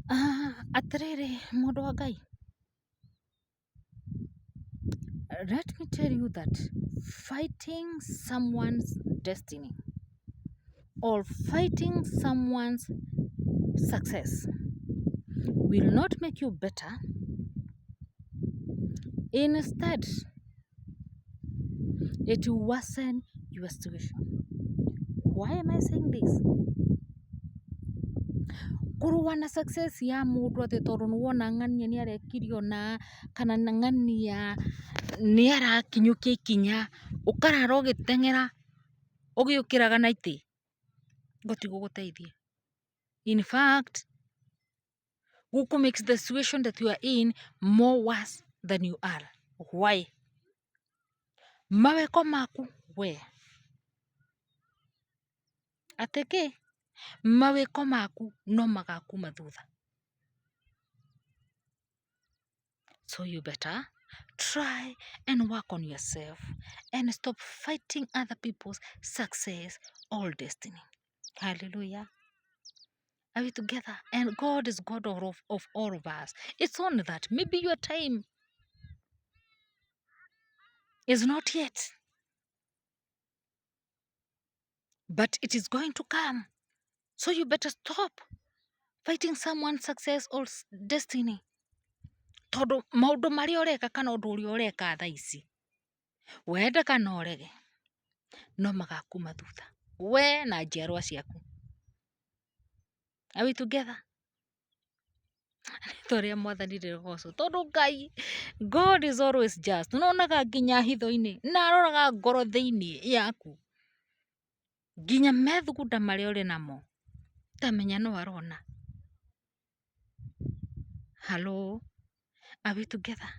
Atiriri mundu wa Ngai, let me tell you that fighting someone's destiny or fighting someone's success will not make you better. Instead, it will worsen your situation. Why am I saying this? Kuruwa na success ya mundu ati tondu nuwona ng'ania ni arekirio na kana na ng'ania ni arakinyukia ikinya ukarara ugiteng'era ugiukiraga na iti gutiguguteithia. In fact, guku makes the situation that you are in more worse than you are. Why? Maweko maku we ateke maweko maku no magakuma thutha. So you better try and work on yourself and stop fighting other people's success or destiny. Hallelujah. Are we together? And God is God of all of us. It's only that maybe your time is not yet, but it is going to come. So you better stop fighting someone's success or destiny. Tondu maundu maria ureka kana undu uria ureka thaa ici wenda kana urege no magakuma thutha we na njiarwa ciaku. Are we together? Toria mwathani rigoco tondu Ngai, God is always just. Nonaga nginya hitho-ini na aroraga ngoro thiini yaku, nginya methugunda maria uri namo tamenya no arona. Hello, are we together?